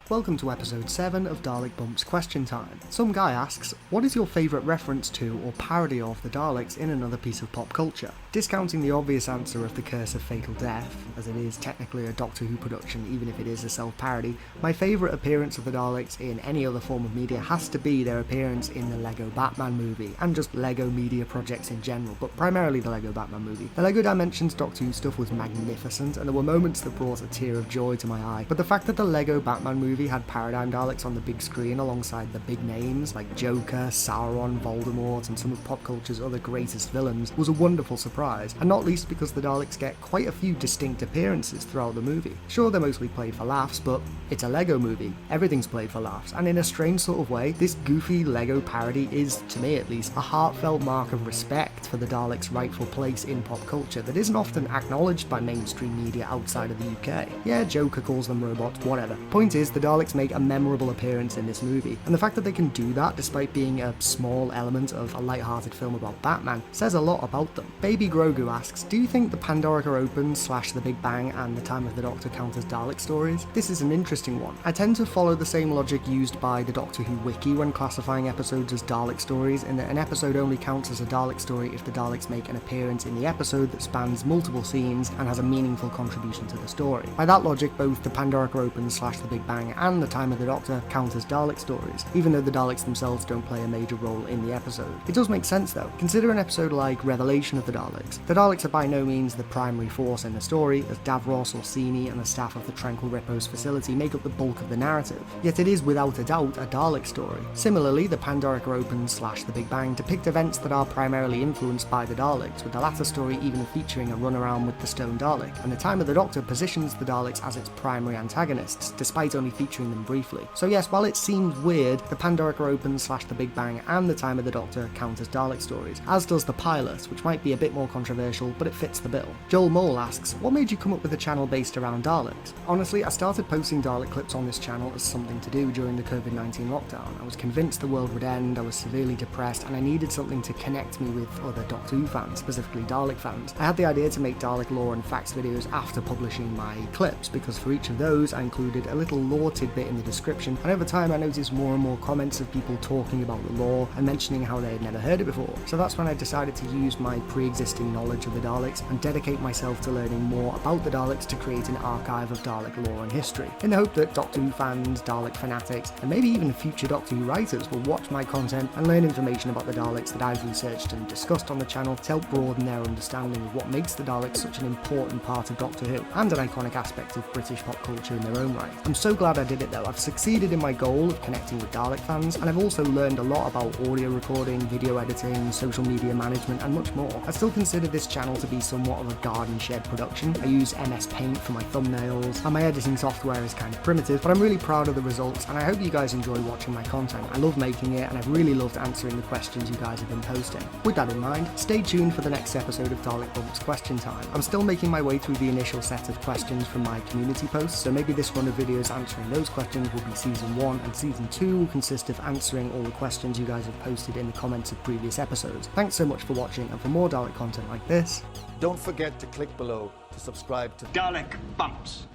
Welcome to episode 7 of Dalek Bumps Question Time. Some guy asks, what is your favourite reference to or parody of the Daleks in another piece of pop culture? Discounting the obvious answer of The Curse of Fatal Death, as it is technically a Doctor Who production even if it is a self-parody, my favourite appearance of the Daleks in any other form of media has to be their appearance in the Lego Batman movie, and just Lego media projects in general, but primarily the Lego Batman movie. The Lego Dimensions Doctor Who stuff was magnificent, and there were moments that brought a tear of joy to my eye, but the fact that the Lego Batman movie had paradigm Daleks on the big screen alongside the big names like Joker, Sauron, Voldemort, and some of pop culture's other greatest villains was a wonderful surprise, and not least because the Daleks get quite a few distinct appearances throughout the movie. Sure, they're mostly played for laughs, but it's a Lego movie. Everything's played for laughs, and in a strange sort of way, this goofy Lego parody is, to me at least, a heartfelt mark of respect for the Daleks' rightful place in pop culture that isn't often acknowledged by mainstream media outside of the UK. Yeah, Joker calls them robots, whatever. Point is, the Daleks make a memorable appearance in this movie, and the fact that they can do that despite being a small element of a light-hearted film about Batman says a lot about them. Baby Grogu asks, do you think the Pandorica Opens / The Big Bang and The Time of the Doctor count as Dalek stories? This is an interesting one. I tend to follow the same logic used by the Doctor Who Wiki when classifying episodes as Dalek stories, in that an episode only counts as a Dalek story if the Daleks make an appearance in the episode that spans multiple scenes and has a meaningful contribution to the story. By that logic, both the Pandorica Opens / The Big Bang and The Time of the Doctor count as Dalek stories, even though the Daleks themselves don't play a major role in the episode. It does make sense though. Consider an episode like Revelation of the Daleks. The Daleks are by no means the primary force in the story, as Davros, Orsini, and the staff of the Tranquil Repose facility make up the bulk of the narrative, yet it is without a doubt a Dalek story. Similarly, the Pandorica Opens / The Big Bang depict events that are primarily influenced by the Daleks, with the latter story even featuring a runaround with the Stone Dalek, and The Time of the Doctor positions the Daleks as its primary antagonists, despite only featuring them briefly. So yes, while it seems weird, the Pandorica Opens / The Big Bang and The Time of the Doctor count as Dalek stories, as does the pilot, which might be a bit more controversial, but it fits the bill. Joel Mole asks, what made you come up with a channel based around Daleks? Honestly, I started posting Dalek clips on this channel as something to do during the COVID-19 lockdown. I was convinced the world would end, I was severely depressed, and I needed something to connect me with other Doctor Who fans, specifically Dalek fans. I had the idea to make Dalek lore and facts videos after publishing my clips, because for each of those I included a little lore tidbit in the description, and over time I noticed more and more comments of people talking about the lore and mentioning how they had never heard it before. So that's when I decided to use my pre-existing knowledge of the Daleks and dedicate myself to learning more about the Daleks to create an archive of Dalek lore and history, in the hope that Doctor Who fans, Dalek fanatics, and maybe even future Doctor Who writers will watch my content and learn information about the Daleks that I've researched and discussed on the channel to help broaden their understanding of what makes the Daleks such an important part of Doctor Who, and an iconic aspect of British pop culture in their own right. I'm so glad I did it though. I've succeeded in my goal of connecting with Dalek fans, and I've also learned a lot about audio recording, video editing, social media management, and much more. I still consider this channel to be somewhat of a garden shed production. I use MS Paint for my thumbnails, and my editing software is kind of primitive, but I'm really proud of the results, and I hope you guys enjoy watching my content. I love making it, and I've really loved answering the questions you guys have been posting. With that in mind, stay tuned for the next episode of Dalek Bumps Question Time. I'm still making my way through the initial set of questions from my community posts, so maybe this run of videos answering those questions will be season 1, and season 2 will consist of answering all the questions you guys have posted in the comments of previous episodes. Thanks so much for watching, and for more Dalek content like this, don't forget to click below to subscribe to Dalek Bumps.